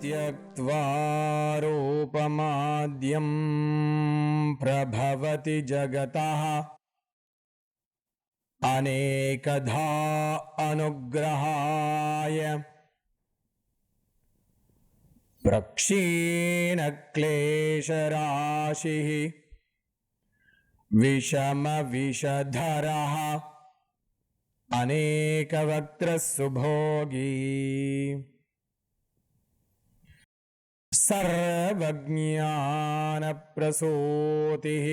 त्यक्त्वा रूपमाद्यं प्रभवति जगतः अनेकधा अनुग्रहाय प्रक्षीणक्लेशराशिः विषमविषधरः अनेकवक्त्रः सुभोगी सर्वज्ञानप्रसूतिः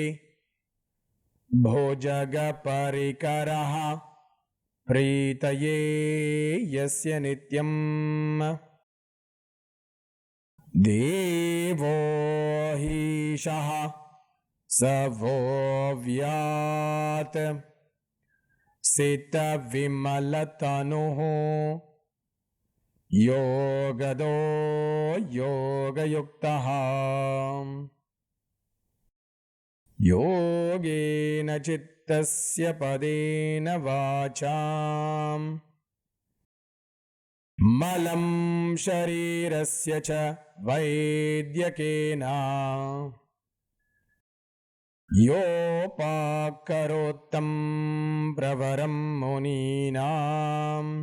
भुजगपरिकरः प्रीतये यस्य नित्यम् देवो हीशः स वो व्यात् सितविमलतनुः योगदो योगयुक्तः योगेन चित्तस्य पदेन वाचाम् मलं शरीरस्य च वैद्यकेन योपाकरोत्तं प्रवरं मुनीनाम्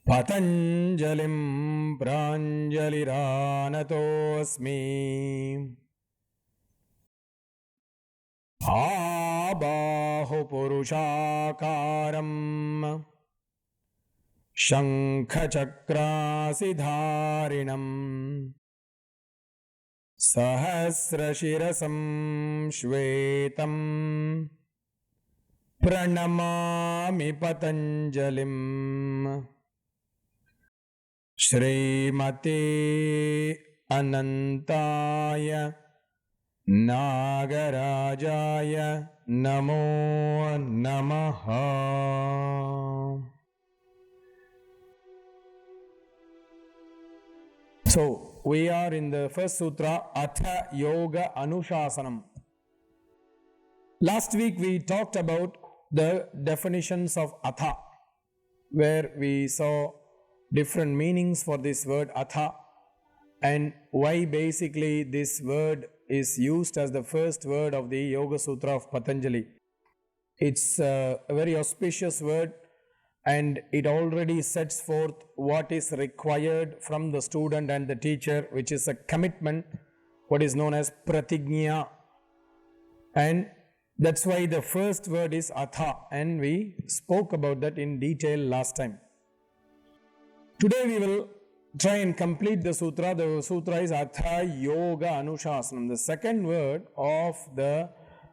पतञ्जलिं प्राञ्जलिरानतोऽस्मि आबाहुपुरुषाकारम् शङ्खचक्रासिधारिणम् सहस्रशिरसं श्वेतं प्रणमामि पतञ्जलिम् श्रीमते अनन्ताय नागराजाय नमो नमः। So we are in the first sutra, Atha Yoga Anushasanam. Last week we talked about the definitions of Atha, where we saw different meanings for this word Atha and why basically this word is used as the first word of the Yoga Sutra of Patanjali. It's a very auspicious word and it already sets forth what is required from the student and the teacher, which is a commitment, what is known as pratignya. And that's why the first word is Atha, and we spoke about that in detail last time. Today we will try and complete the sutra. The sutra is Atha Yoga Anushasanam. The second word of the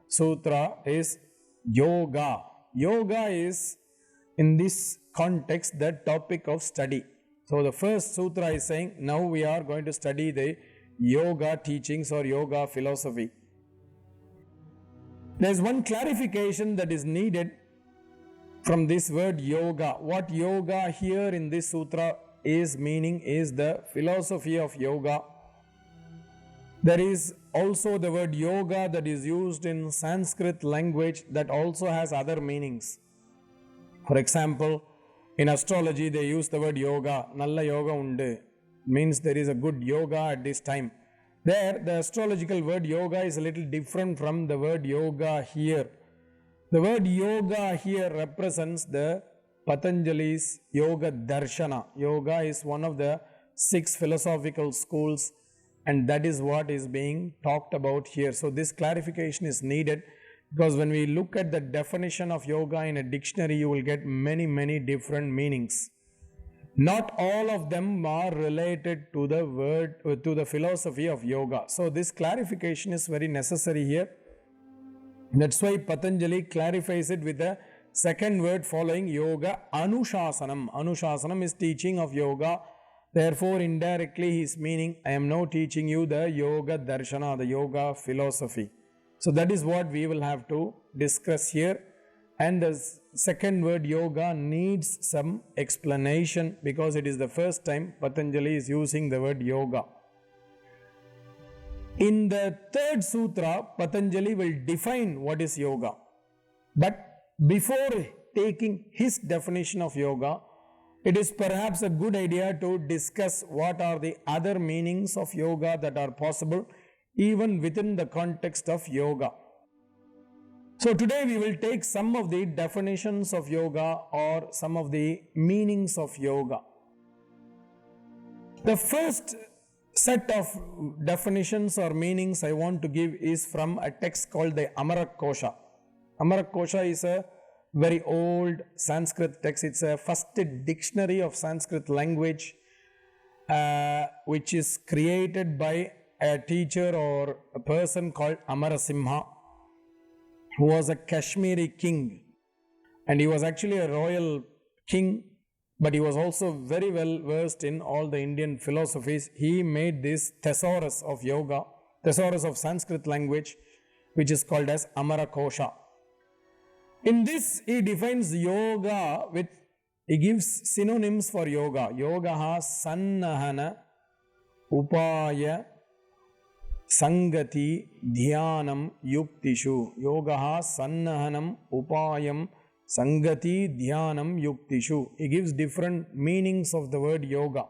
sutra is Yoga. Yoga is, in this context, the topic of study. So the first sutra is saying, now we are going to study the yoga teachings or yoga philosophy. There is one clarification that is needed from this word yoga. What yoga here in this sutra is meaning is the philosophy of yoga. There is also the word yoga that is used in Sanskrit language that also has other meanings. For example, in astrology they use the word yoga. Nalla yoga undu means there is a good yoga at this time. There, the astrological word yoga is a little different from the word yoga here. The word yoga here represents the Patanjali's Yoga Darshana. Yoga is one of the 6 philosophical schools, and that is what is being talked about here. So this clarification is needed, because when we look at the definition of yoga in a dictionary, you will get many different meanings. Not all of them are related to the word, to the philosophy of yoga. So this clarification is very necessary here. That's why Patanjali clarifies it with the second word following yoga, Anushasanam. Anushasanam is teaching of yoga. Therefore, indirectly he is meaning, I am now teaching you the yoga darshana, the yoga philosophy. So that is what we will have to discuss here. And the second word yoga needs some explanation, because it is the first time Patanjali is using the word yoga. In the third sutra, Patanjali will define what is yoga. But before taking his definition of yoga, it is perhaps a good idea to discuss what are the other meanings of yoga that are possible even within the context of yoga. So today we will take some of the definitions of yoga or some of the meanings of yoga. The first set of definitions or meanings I want to give is from a text called the Amarakosha. Amarakosha is a very old Sanskrit text. It's a first dictionary of Sanskrit language which is created by a teacher or a person called Amarasimha, who was a Kashmiri king, and he was actually a royal king, but he was also very well versed in all the Indian philosophies. He made this thesaurus of yoga, thesaurus of Sanskrit language, which is called as Amarakosha. In this, he defines yoga with, he gives synonyms for yoga. Yogaha sannahana upaya Sangati Dhyanam Yuktishu. Yogaha Sannahanam Upayam Sangati Dhyanam Yuktishu. He gives different meanings of the word yoga.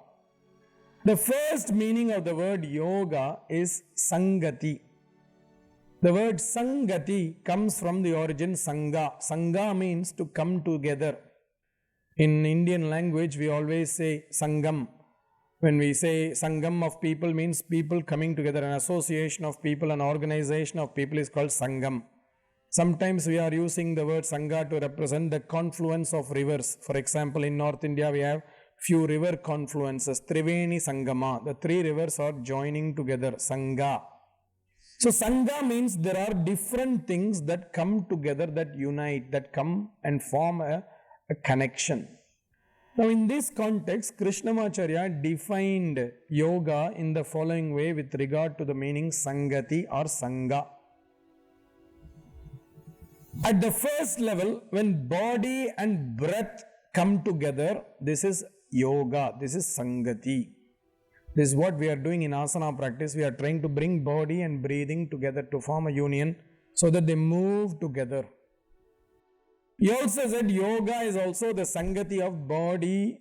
The first meaning of the word yoga is Sangati. The word Sangati comes from the origin Sangha. Sangha means to come together. In Indian language, we always say Sangam. When we say Sangam of people, means people coming together, an association of people, an organization of people is called Sangam. Sometimes we are using the word Sangha to represent the confluence of rivers. For example, in North India, we have few river confluences, Triveni Sangama. The three rivers are joining together, Sangha. So Sangha means there are different things that come together, that unite, that come and form a connection. Now, in this context, Krishnamacharya defined yoga in the following way with regard to the meaning Sangati or Sangha. At the first level, when body and breath come together, this is yoga, this is Sangati. This is what we are doing in asana practice. We are trying to bring body and breathing together to form a union so that they move together. He also said yoga is also the Sangati of body,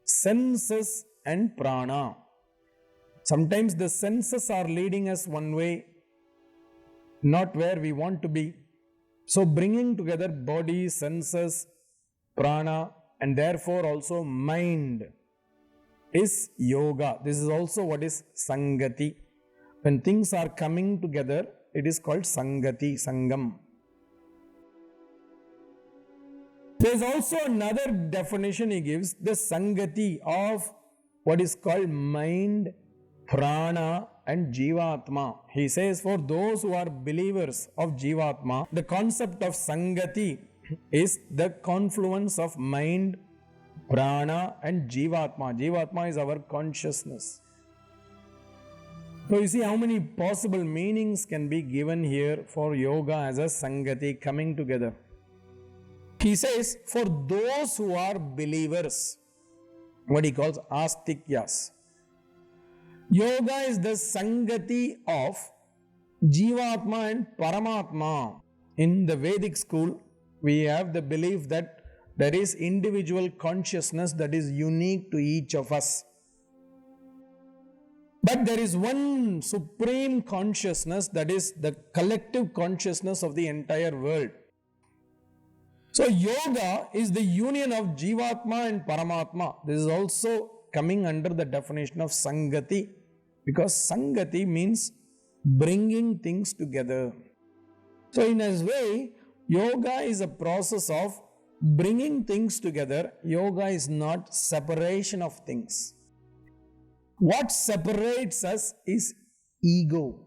senses and prana. Sometimes the senses are leading us one way, not where we want to be. So bringing together body, senses, prana and therefore also mind is yoga. This is also what is Sangati. When things are coming together, it is called Sangati, Sangam. There is also another definition he gives, the Sangati of what is called mind, prana and Jivatma. He says for those who are believers of Jivatma, the concept of Sangati is the confluence of mind, prana and Jivatma. Jivatma is our consciousness. So you see how many possible meanings can be given here for yoga as a Sangati coming together. He says, for those who are believers, what he calls astikyas, yoga is the Sangati of Jivatma and Paramatma. In the Vedic school, we have the belief that there is individual consciousness that is unique to each of us. But there is one supreme consciousness that is the collective consciousness of the entire world. So yoga is the union of Jivatma and Paramatma. This is also coming under the definition of Sangati, because Sangati means bringing things together. So in a way, yoga is a process of bringing things together. Yoga is not separation of things. What separates us is ego.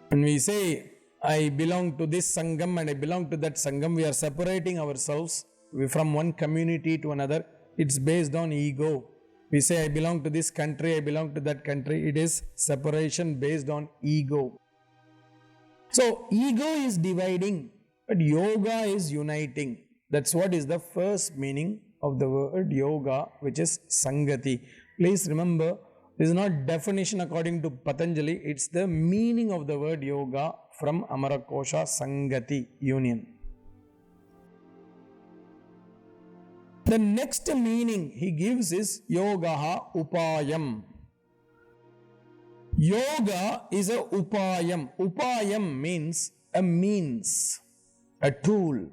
When we say, I belong to this Sangam and I belong to that Sangam, we are separating ourselves from one community to another. It's based on ego. We say, I belong to this country, I belong to that country. It is separation based on ego. So, ego is dividing, but yoga is uniting. That's what is the first meaning of the word yoga, which is Sangati. Please remember, this is not definition according to Patanjali, it's the meaning of the word yoga from Amarakosha, Sangati, union. The next meaning he gives is yogaha upayam. Yoga is a upayam. Upayam means a means, a tool.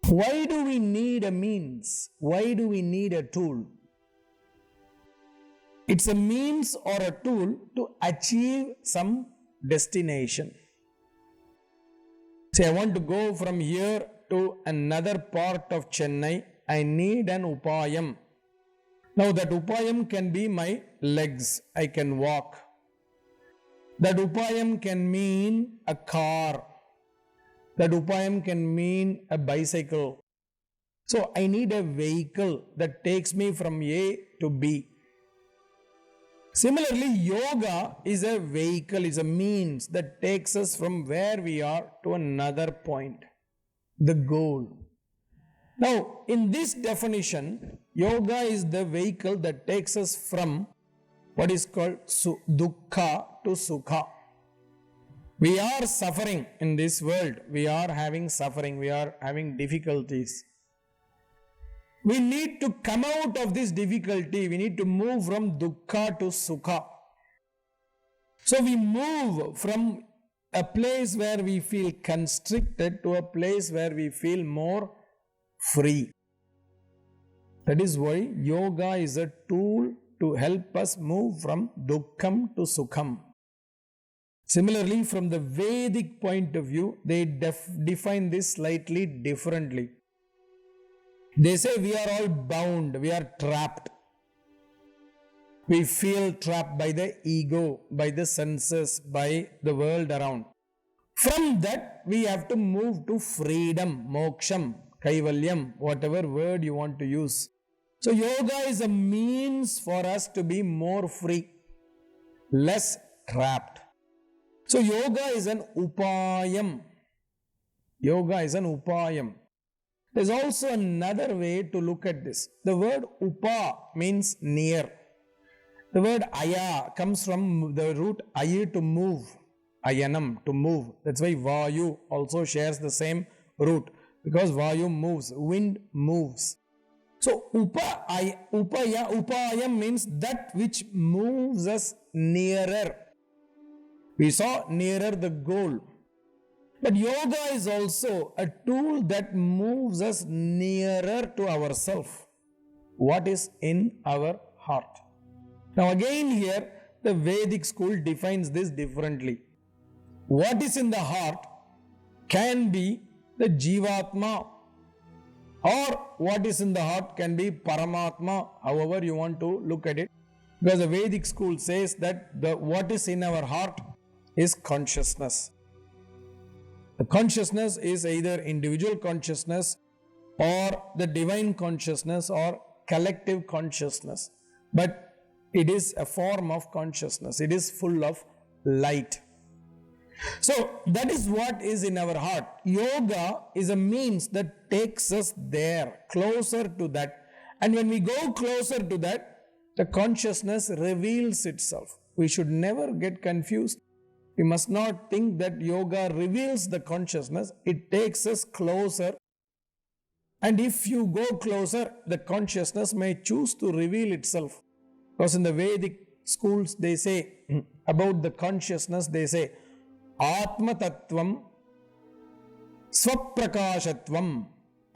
Why do we need a means? Why do we need a tool? It's a means or a tool to achieve some destination. Say, I want to go from here to another part of Chennai. I need an upayam. Now that upayam can be my legs. I can walk. That upayam can mean a car. That upayam can mean a bicycle. So I need a vehicle that takes me from A to B. Similarly, yoga is a vehicle, is a means that takes us from where we are to another point, the goal. Now, in this definition, yoga is the vehicle that takes us from what is called dukkha to sukha. We are suffering in this world. We are having suffering. We are having difficulties. We need to come out of this difficulty. We need to move from dukkha to sukha. So we move from a place where we feel constricted to a place where we feel more free. That is why yoga is a tool to help us move from dukkham to sukham. Similarly, from the Vedic point of view, they define this slightly differently. They say we are all bound, we are trapped. We feel trapped by the ego, by the senses, by the world around. From that, we have to move to freedom, moksham, kaivalyam, whatever word you want to use. So, yoga is a means for us to be more free, less trapped. So, yoga is an upayam. Yoga is an upayam. There's also another way to look at this. The word upa means near. The word aya comes from the root ayi, to move. Ayanam, to move. That's why vayu also shares the same root, because vayu moves, wind moves. So upayam means that which moves us nearer. We saw nearer the goal. But yoga is also a tool that moves us nearer to ourselves, what is in our heart. Now again here, the Vedic school defines this differently. What is in the heart can be the Jivatma, or what is in the heart can be Paramatma, however you want to look at it. Because the Vedic school says that what is in our heart is consciousness. The consciousness is either individual consciousness or the divine consciousness or collective consciousness. But it is a form of consciousness. It is full of light. So that is what is in our heart. Yoga is a means that takes us there, closer to that. And when we go closer to that, the consciousness reveals itself. We should never get confused. We must not think that yoga reveals the consciousness. It takes us closer. And if you go closer, the consciousness may choose to reveal itself. Because in the Vedic schools, they say about the consciousness, they say, Atma Tattvam, Swaprakashatvam,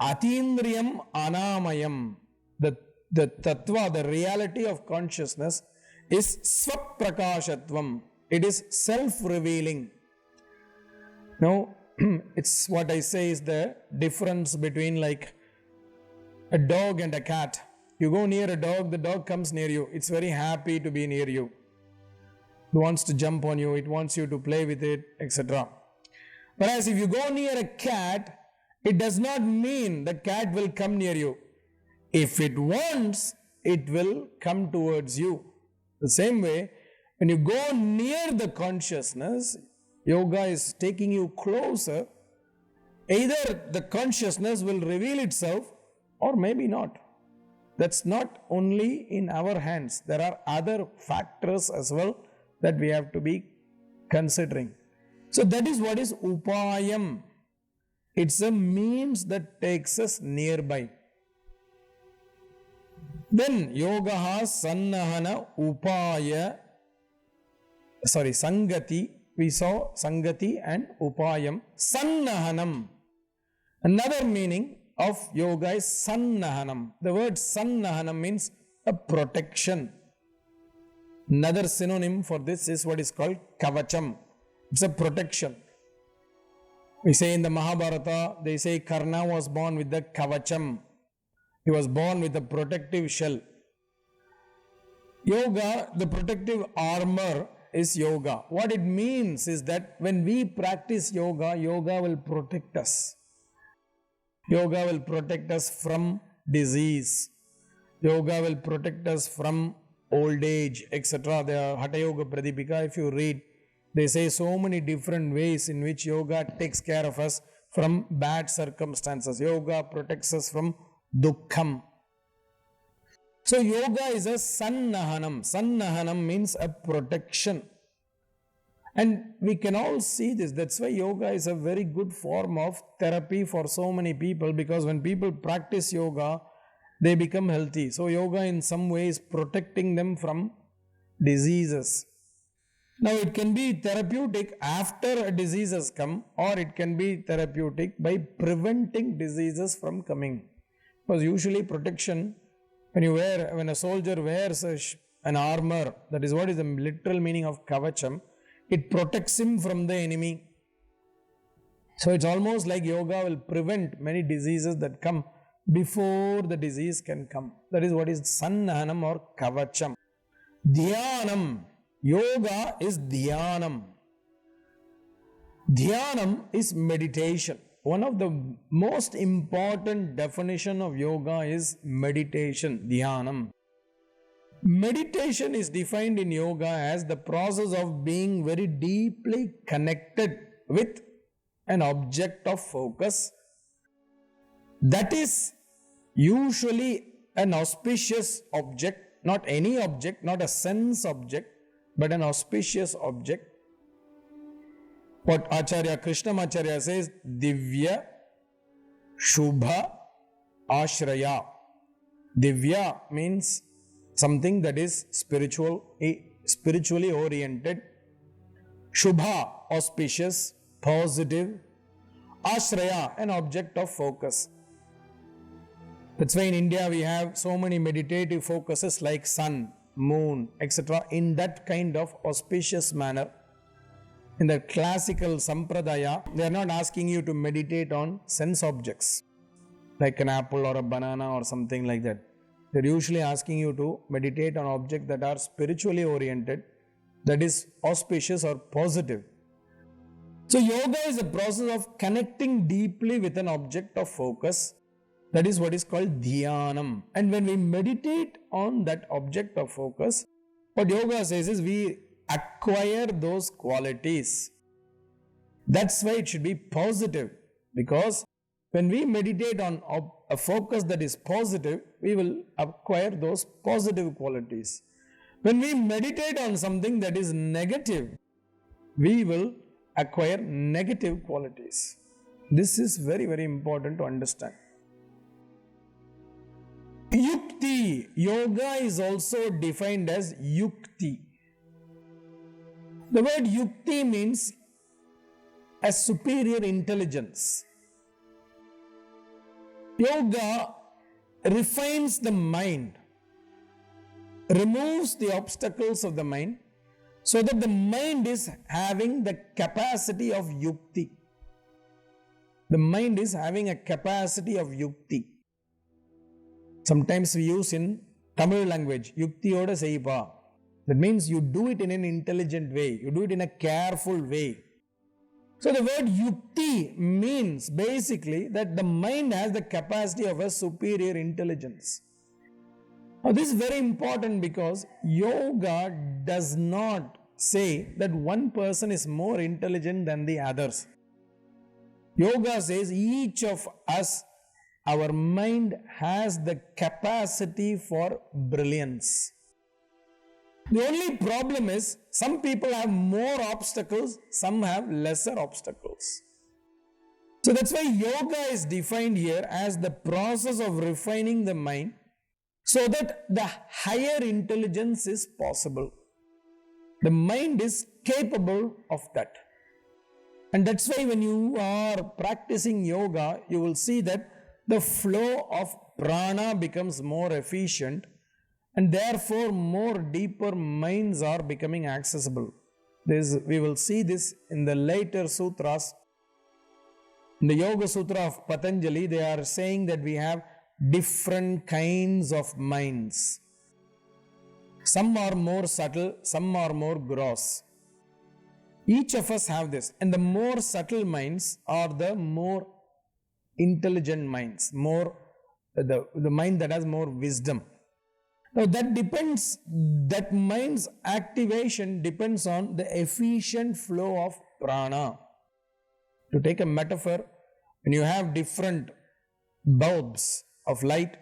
Atindriyam Anamayam. The Tattva, the reality of consciousness is Swaprakashatvam. It is self-revealing. Now, it's what I say is the difference between like a dog and a cat. You go near a dog, the dog comes near you. It's very happy to be near you. It wants to jump on you, it wants you to play with it, etc. Whereas if you go near a cat, it does not mean the cat will come near you. If it wants, it will come towards you. The same way, when you go near the consciousness, yoga is taking you closer. Either the consciousness will reveal itself or maybe not. That's not only in our hands. There are other factors as well that we have to be considering. So that is what is upayam. It's a means that takes us nearby. Then yogaha sannahana upaya, sangati. We saw sangati and upayam. Sannahanam. Another meaning of yoga is sannahanam. The word sannahanam means a protection. Another synonym for this is what is called kavacham. It's a protection. We say in the Mahabharata, they say Karna was born with the kavacham. He was born with a protective shell. Yoga, the protective armor is yoga. What it means is that when we practice yoga, yoga will protect us. Yoga will protect us from disease. Yoga will protect us from old age, etc. The Hatha Yoga Pradipika, if you read, they say so many different ways in which yoga takes care of us from bad circumstances. Yoga protects us from dukkham. So yoga is a sannahanam. Sannahanam means a protection. And we can all see this. That's why yoga is a very good form of therapy for so many people, because when people practice yoga, they become healthy. So yoga in some ways protecting them from diseases. Now it can be therapeutic after a disease has come, or it can be therapeutic by preventing diseases from coming. Because usually protection, when a soldier wears an armor, that is what is the literal meaning of kavacham, it protects him from the enemy. So it's almost like yoga will prevent many diseases that come before the disease can come. That is what is sannahanam or kavacham. Dhyanam. Yoga is dhyanam. Dhyanam is meditation. One of the most important definition of yoga is meditation, dhyanam. Meditation is defined in yoga as the process of being very deeply connected with an object of focus. That is usually an auspicious object, not any object, not a sense object, but an auspicious object. What Acharya Krishnamacharya says, Divya Shubha Ashraya. Divya means something that is spiritually oriented. Shubha, auspicious, positive. Ashraya, an object of focus. That's why in India we have so many meditative focuses like sun, moon, etc. In that kind of auspicious manner. In the classical sampradaya, they are not asking you to meditate on sense objects like an apple or a banana or something like that. They are usually asking you to meditate on objects that are spiritually oriented, that is auspicious or positive. So yoga is a process of connecting deeply with an object of focus. That is what is called dhyanam. And when we meditate on that object of focus, what yoga says is we acquire those qualities. That's why it should be positive, because when we meditate on a focus that is positive, we will acquire those positive qualities. When we meditate on something that is negative, we will acquire negative qualities. This is very, very important to understand. Yukti. Yoga is also defined as yukti. The word yukti means a superior intelligence. Yoga refines the mind, removes the obstacles of the mind, so that the mind is having the capacity of yukti. The mind is having a capacity of yukti. Sometimes we use in Tamil language, yukti oda seipa. That means you do it in an intelligent way, you do it in a careful way. So the word yukti means basically that the mind has the capacity of a superior intelligence. Now this is very important, because yoga does not say that one person is more intelligent than the others. Yoga says each of us, our mind has the capacity for brilliance. The only problem is some people have more obstacles, some have lesser obstacles. So that's why yoga is defined here as the process of refining the mind so that the higher intelligence is possible. The mind is capable of that. And that's why when you are practicing yoga, you will see that the flow of prana becomes more efficient and therefore more deeper minds are becoming accessible. We will see this in the later sutras. In the Yoga Sutra of Patanjali, they are saying that we have different kinds of minds. Some are more subtle, some are more gross. Each of us have this, and the more subtle minds are the more intelligent minds, the mind that has more wisdom. Now that mind's activation depends on the efficient flow of prana. To take a metaphor, when you have different bulbs of light,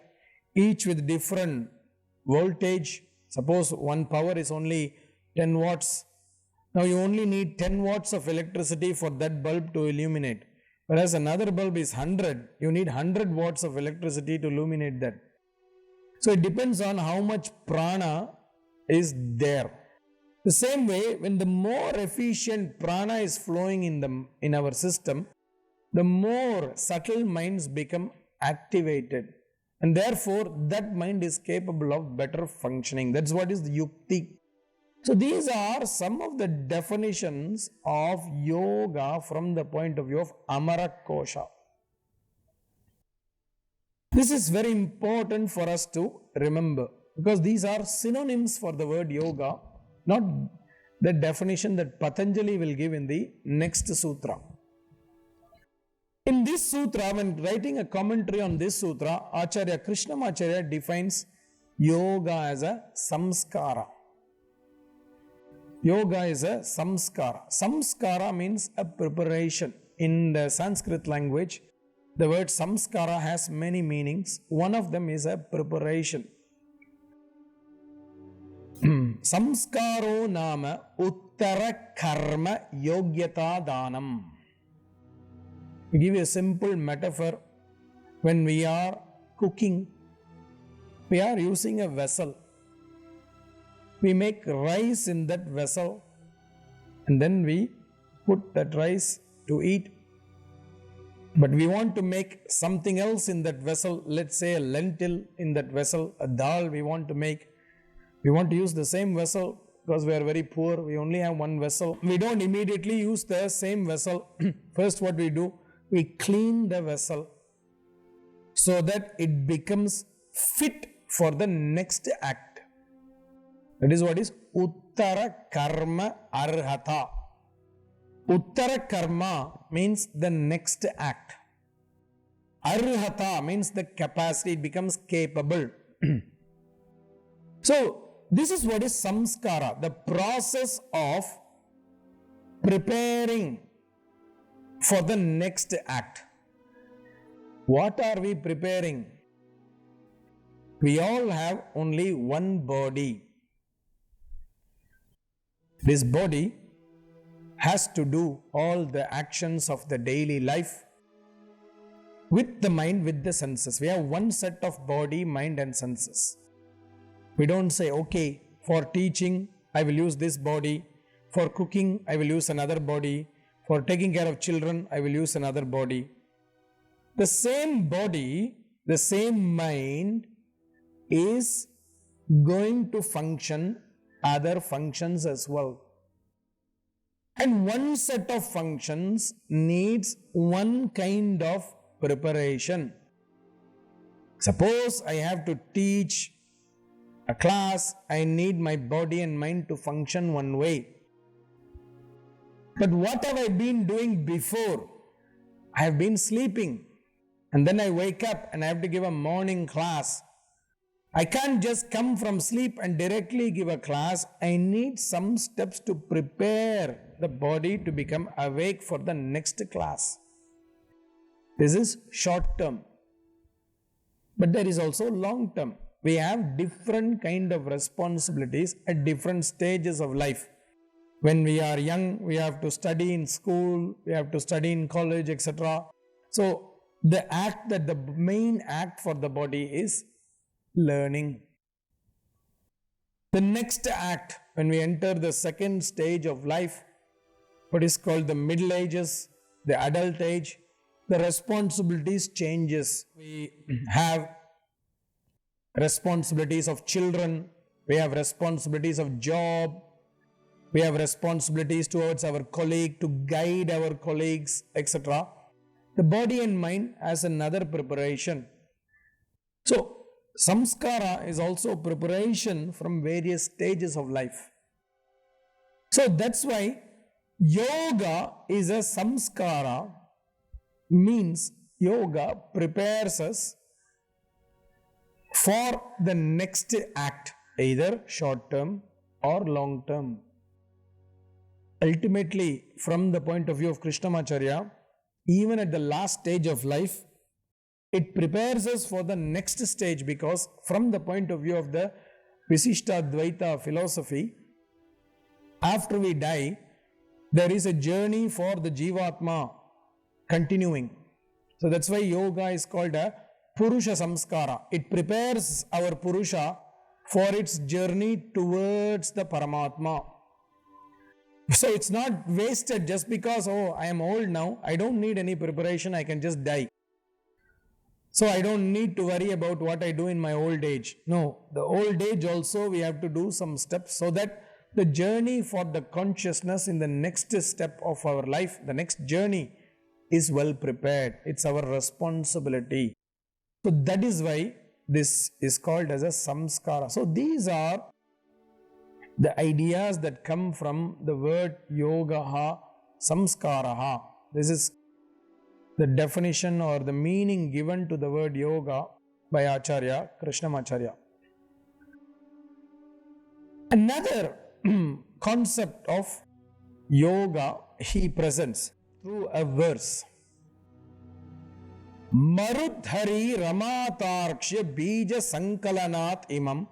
each with different voltage, suppose one power is only 10 watts, now you only need 10 watts of electricity for that bulb to illuminate. Whereas another bulb is 100, you need 100 watts of electricity to illuminate that. So it depends on how much prana is there. The same way, when the more efficient prana is flowing in our system, the more subtle minds become activated. And therefore, that mind is capable of better functioning. That's what is the yukti. So these are some of the definitions of yoga from the point of view of Amara Kosha. This is very important for us to remember because these are synonyms for the word yoga, not the definition that Patanjali will give in the next sutra. In this sutra, when writing a commentary on this sutra, Acharya Krishnamacharya defines yoga as a samskara. Yoga is a samskara. Samskara means a preparation. In the Sanskrit language, the word samskara has many meanings. One of them is a preparation. Samskaro nama uttara karma yogyata danam. We give you a simple metaphor. When we are cooking, we are using a vessel. We make rice in that vessel and then we put that rice to eat. But we want to make something else in that vessel, let's say a lentil in that vessel, a dal we want to make. We want to use the same vessel because we are very poor, we only have one vessel. We don't immediately use the same vessel. First what we do, we clean the vessel so that it becomes fit for the next act. That is what is Uttara Karma Arhata. Uttara Karma means the next act. Arhata means the capacity, it becomes capable. So, this is what is samskara, the process of preparing for the next act. What are we preparing? We all have only one body. This body has to do all the actions of the daily life with the mind, with the senses. We have one set of body, mind and senses. We don't say, okay, for teaching, I will use this body. For cooking, I will use another body. For taking care of children, I will use another body. The same body, the same mind is going to function other functions as well. And one set of functions needs one kind of preparation. Suppose I have to teach a class, I need my body and mind to function one way. But what have I been doing before? I have been sleeping and then I wake up and I have to give a morning class. I can't just come from sleep and directly give a class. I need some steps to prepare the body to become awake for the next class. This is short term. But there is also long term. We have different kind of responsibilities at different stages of life. When we are young, we have to study in school, we have to study in college, etc. So the main act for the body is learning. The next act, when we enter the second stage of life, what is called the middle ages, the adult age, the responsibilities changes. We have responsibilities of children, we have responsibilities of job, we have responsibilities towards our colleague, to guide our colleagues, etc. The body and mind has another preparation. So, samskara is also preparation from various stages of life. So, that's why yoga is a samskara, means yoga prepares us for the next act, either short term or long term. Ultimately, from the point of view of Krishnamacharya, even at the last stage of life, it prepares us for the next stage, because from the point of view of the Visishtadvaita philosophy, after we die, there is a journey for the Jivatma continuing. So that's why yoga is called a Purusha Samskara. It prepares our Purusha for its journey towards the Paramatma. So it's not wasted just because, oh, I am old now, I don't need any preparation, I can just die. So I don't need to worry about what I do in my old age. No, the old age also we have to do some steps so that the journey for the consciousness in the next step of our life, the next journey is well prepared. It's our responsibility. So that is why this is called as a samskara. So these are the ideas that come from the word yogaha, samskaraha. This is the definition or the meaning given to the word yoga by Acharya Krishnamacharya. Another concept of yoga he presents through a verse. Marudhari Ramatarkshya Bija Sankalanat Imam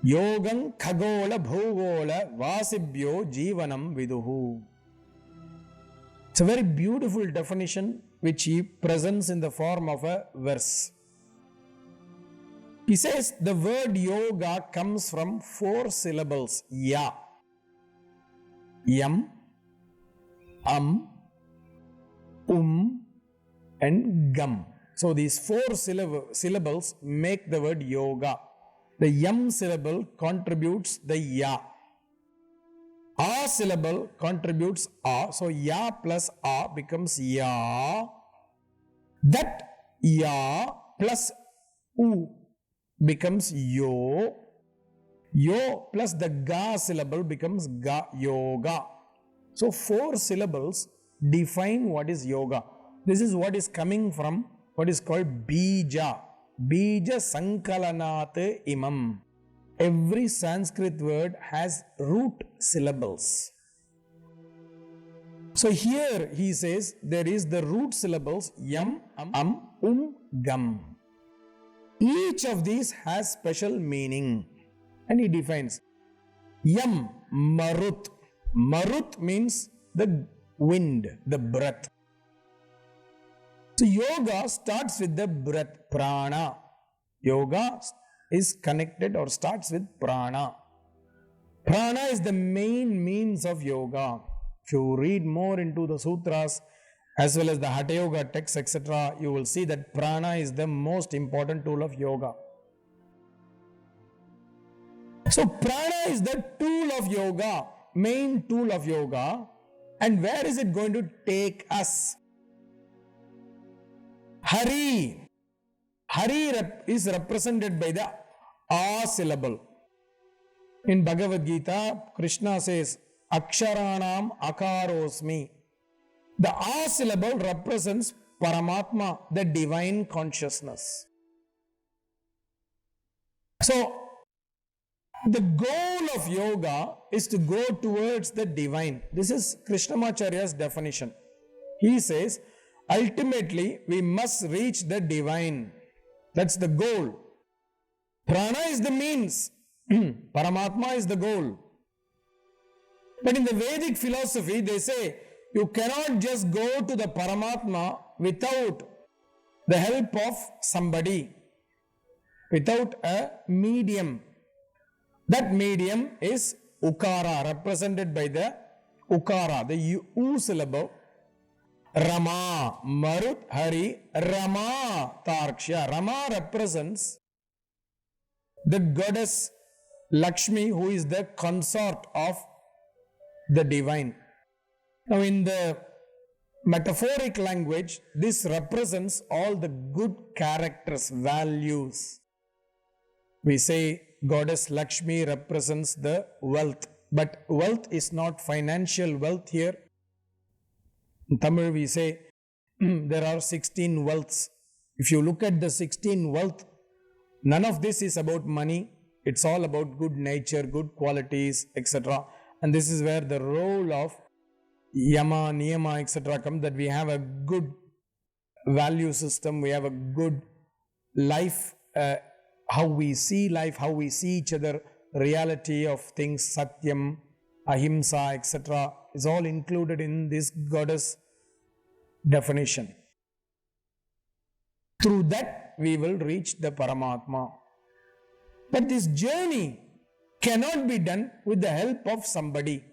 Yogam Khagola Bhugola Vasibhyo Jivanam Viduhu. It's a very beautiful definition which he presents in the form of a verse. He says the word yoga comes from 4 syllables. Ya, yam, and gam. So these 4 syllables make the word yoga. The yam syllable contributes the ya. A syllable contributes a. So ya plus a becomes ya. That ya plus u becomes yo. Yo plus the ga syllable becomes ga, yoga. So 4 syllables define what is yoga. This is what is coming from what is called bija. Bija sankalanat imam. Every Sanskrit word has root syllables. So here he says there is the root syllables yam, gam. Each of these has special meaning, and he defines. Yam, marut. Marut means the wind, the breath. So yoga starts with the breath, prana. Yoga is connected or starts with prana. Prana is the main means of yoga. If you read more into the sutras as well as the Hatha Yoga texts, etc., you will see that prana is the most important tool of yoga. So prana is the tool of yoga, main tool of yoga. And where is it going to take us? Hari. Hari is represented by the A syllable. In Bhagavad Gita, Krishna says, Aksharanam akarosmi. The A syllable represents Paramatma, the divine consciousness. So, the goal of yoga is to go towards the divine. This is Krishnamacharya's definition. He says, ultimately, we must reach the divine. That's the goal. Prana is the means. Paramatma is the goal. But in the Vedic philosophy, they say, you cannot just go to the Paramatma without the help of somebody, without a medium. That medium is Ukara, represented by the Ukara, the U syllable. Rama, Marut, Hari, Rama, Tarksha. Rama represents the goddess Lakshmi, who is the consort of the divine. Now, in the metaphoric language, this represents all the good characters, values. We say goddess Lakshmi represents the wealth, but wealth is not financial wealth here. In Tamil, we say there are 16 wealths. If you look at the 16 wealth, none of this is about money. It's all about good nature, good qualities, etc. And this is where the role of Yama, Niyama, etc. comes, that we have a good value system, we have a good life, how we see life, how we see each other, reality of things, Satyam, Ahimsa, etc. is all included in this goddess definition. Through that, we will reach the Paramatma. But this journey cannot be done with the help of somebody.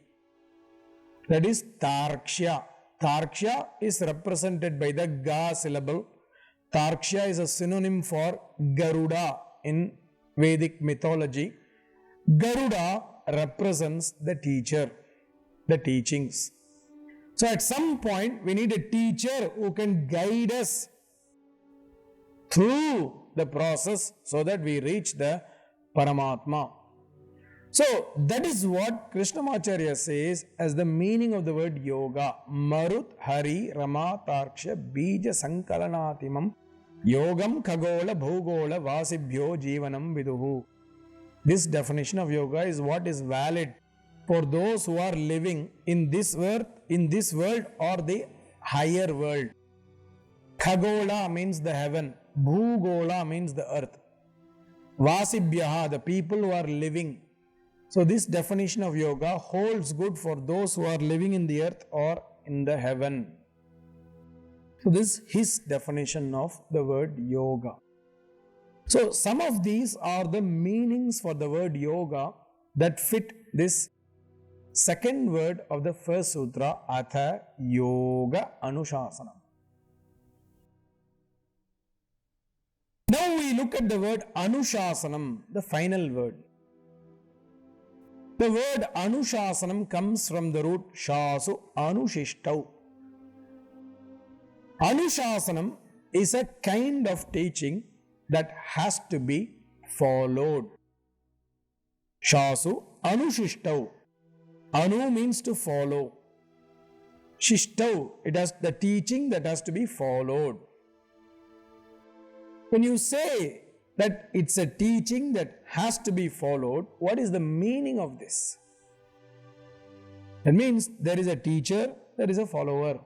That is Tarksha. Tarksha is represented by the Ga syllable. Tarksha is a synonym for Garuda in Vedic mythology. Garuda represents the teacher, the teachings. So at some point, we need a teacher who can guide us through the process so that we reach the Paramatma. So that is what Krishnamacharya says as the meaning of the word yoga. Marut, Hari, Rama, Tarksha, Bija Sankalanatimam, Yogam, Kagola, Bhugola, Vasibhyo, Jivanam, Viduhu. This definition of yoga is what is valid for those who are living in this world or the higher world. Khagola means the heaven. Bhugola means the earth. Vasibhyaha, the people who are living. So this definition of yoga holds good for those who are living in the earth or in the heaven. So this is his definition of the word yoga. So some of these are the meanings for the word yoga that fit this second word of the first sutra, Atha Yoga Anushasanam. Now we look at the word Anushasanam, the final word. The word Anushasanam comes from the root Shasu Anushistau. Anushasanam is a kind of teaching that has to be followed. Shasu Anushistau. Anu means to follow. Shistau, it has the teaching that has to be followed. When you say that it's a teaching that has to be followed, what is the meaning of this? That means there is a teacher, there is a follower.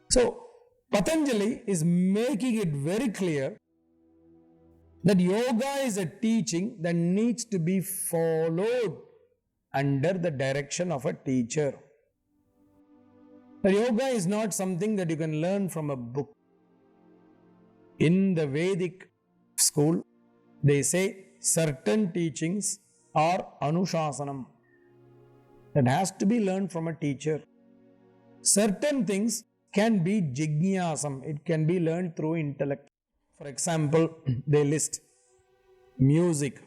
So, Patanjali is making it very clear that yoga is a teaching that needs to be followed under the direction of a teacher. The yoga is not something that you can learn from a book. In the Vedic school, they say certain teachings are Anushasanam that has to be learned from a teacher. Certain things can be Jignyasam, it can be learned through intellect. For example, they list music,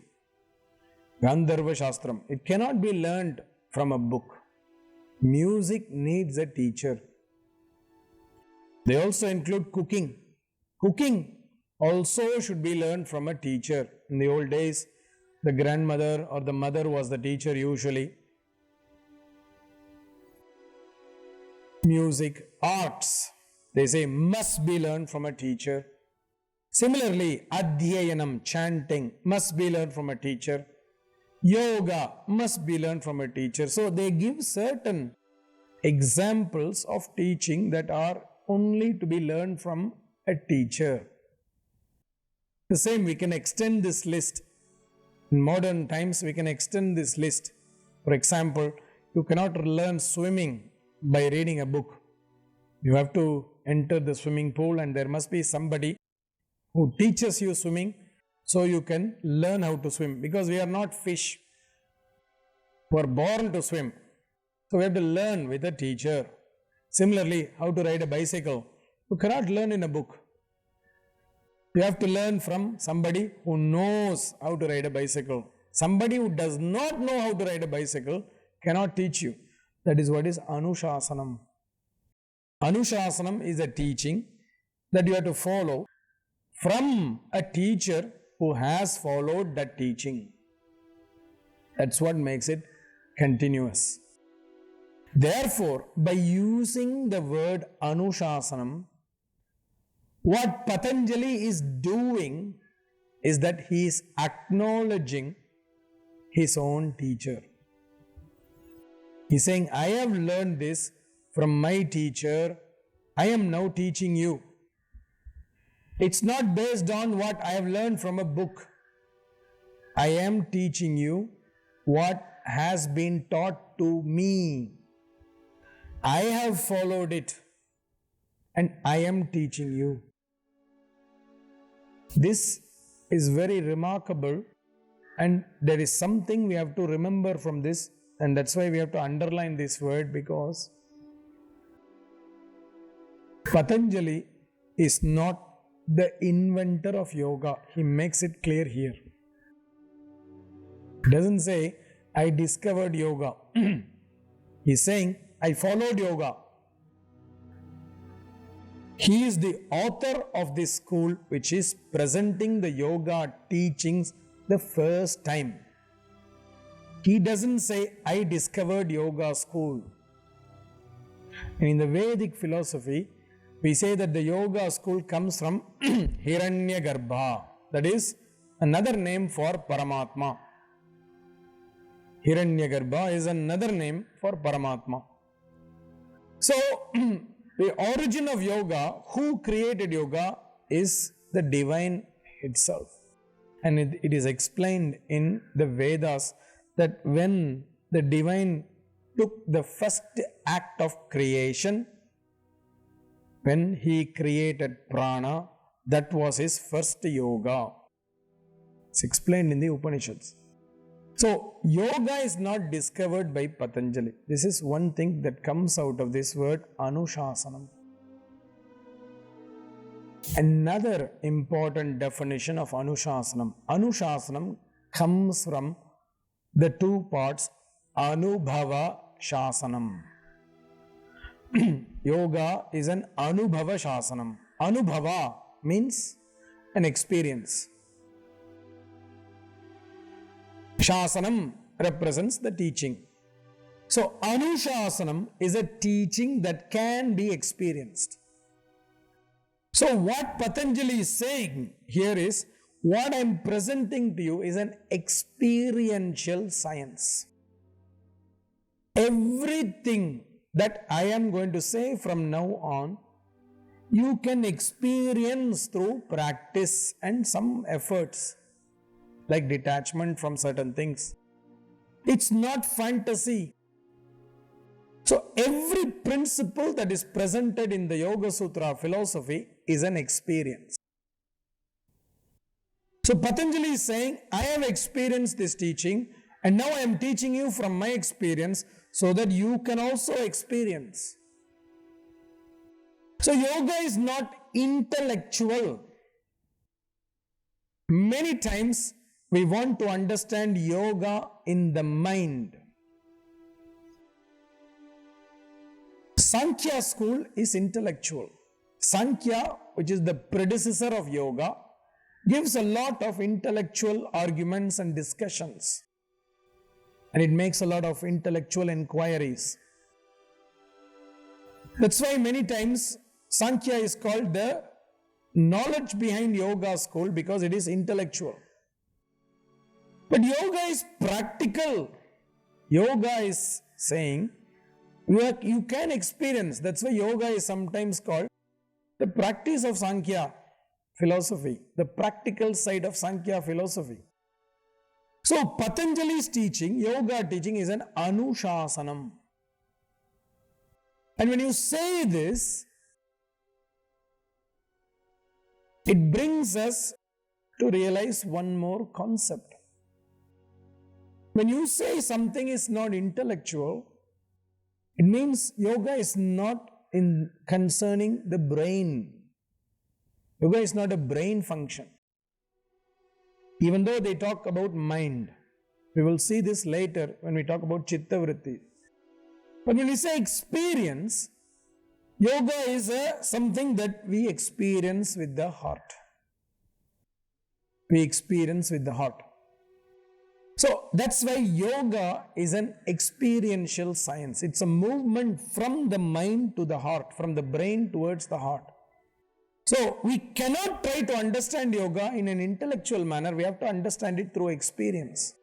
Gandharva Shastram. It cannot be learned from a book. Music needs a teacher. They also include cooking. Cooking also should be learned from a teacher. In the old days, the grandmother or the mother was the teacher usually. Music, arts, they say must be learned from a teacher. Similarly, Adhyayanam, chanting, must be learned from a teacher. Yoga must be learned from a teacher. So they give certain examples of teaching that are only to be learned from a teacher. The same, we can extend this list. In modern times, we can extend this list. For example, you cannot learn swimming by reading a book. You have to enter the swimming pool and there must be somebody who teaches you swimming so you can learn how to swim, because we are not fish who are born to swim. So we have to learn with a teacher. Similarly, how to ride a bicycle, you cannot learn in a book. You have to learn from somebody who knows how to ride a bicycle. Somebody who does not know how to ride a bicycle cannot teach you. That is what is Anushasanam. Anushasanam is a teaching that you have to follow from a teacher who has followed that teaching. That's what makes it continuous. Therefore, by using the word Anushasanam, what Patanjali is doing is that he is acknowledging his own teacher. He's saying, I have learned this from my teacher. I am now teaching you. It's not based on what I have learned from a book. I am teaching you what has been taught to me. I have followed it and I am teaching you. This is very remarkable, and there is something we have to remember from this, and that's why we have to underline this word, because Patanjali is not the inventor of yoga. He makes it clear here. He doesn't say, I discovered yoga. He's saying, I followed yoga. He is the author of this school which is presenting the yoga teachings the first time. He doesn't say, I discovered yoga school. And in the Vedic philosophy, we say that the yoga school comes from Hiranyagarbha. That is another name for Paramatma. Hiranyagarbha is another name for Paramatma. So, the origin of yoga, who created yoga, is the divine itself. And it is explained in the Vedas that when the divine took the first act of creation, when he created prana, that was his first yoga. It's explained in the Upanishads. So, yoga is not discovered by Patanjali. This is one thing that comes out of this word Anushasanam. Another important definition of Anushasanam. Anushasanam comes from the two parts Anubhava Shasanam. Yoga is an Anubhava Shasanam. Anubhava means an experience. Shasanam represents the teaching. So, Anushasanam is a teaching that can be experienced. So, what Patanjali is saying here is, what I am presenting to you is an experiential science. Everything that I am going to say from now on, you can experience through practice and some efforts, like detachment from certain things. It's not fantasy. So every principle that is presented in the Yoga Sutra philosophy is an experience. So Patanjali is saying, I have experienced this teaching and now I am teaching you from my experience so that you can also experience. So yoga is not intellectual. Many times we want to understand yoga in the mind. Sankhya school is intellectual. Sankhya, which is the predecessor of yoga, gives a lot of intellectual arguments and discussions. And it makes a lot of intellectual inquiries. That's why many times Sankhya is called the knowledge behind yoga school, because it is intellectual. But yoga is practical. Yoga is saying you can experience. That's why yoga is sometimes called the practice of Sankhya philosophy, the practical side of Sankhya philosophy. So Patanjali's teaching, yoga teaching, is an Anushasanam. And when you say this, It brings us to realize one more concept. When you say something is not intellectual, it means yoga is not concerning the brain. Yoga is not a brain function. Even though they talk about mind, we will see this later when we talk about Chitta Vritti. But when we say experience, yoga is something that we experience with the heart. We experience with the heart. So that's why yoga is an experiential science. It's a movement from the mind to the heart, from the brain towards the heart. So we cannot try to understand yoga in an intellectual manner. We have to understand it through experience.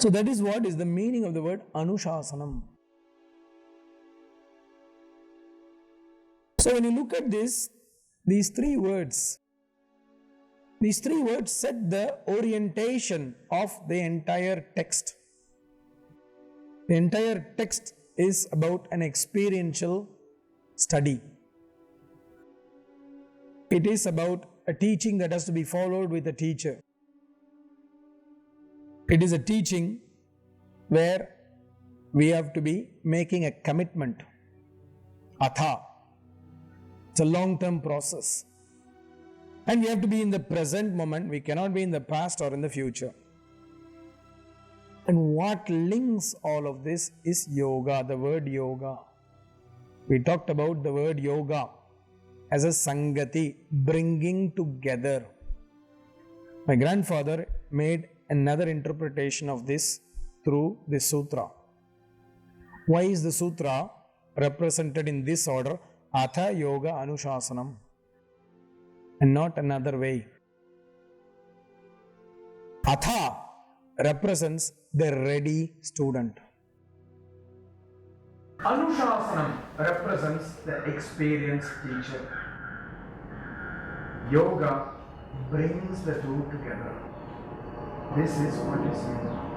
So that is what is the meaning of the word Anushasanam. So when you look at these three words set the orientation of the entire text. The entire text is about an experiential study. It is about a teaching that has to be followed with a teacher. It is a teaching where we have to be making a commitment. Atha. It's a long-term process. And we have to be in the present moment. We cannot be in the past or in the future. And what links all of this is yoga, the word yoga. We talked about the word yoga as a sangati, bringing together. My grandfather made another interpretation of this through this sutra. Why is the sutra represented in this order? Atha Yoga Anushasanam. And not another way. Atha represents the ready student. Anushasanam represents the experienced teacher. Yoga brings the two together. This is what is yoga.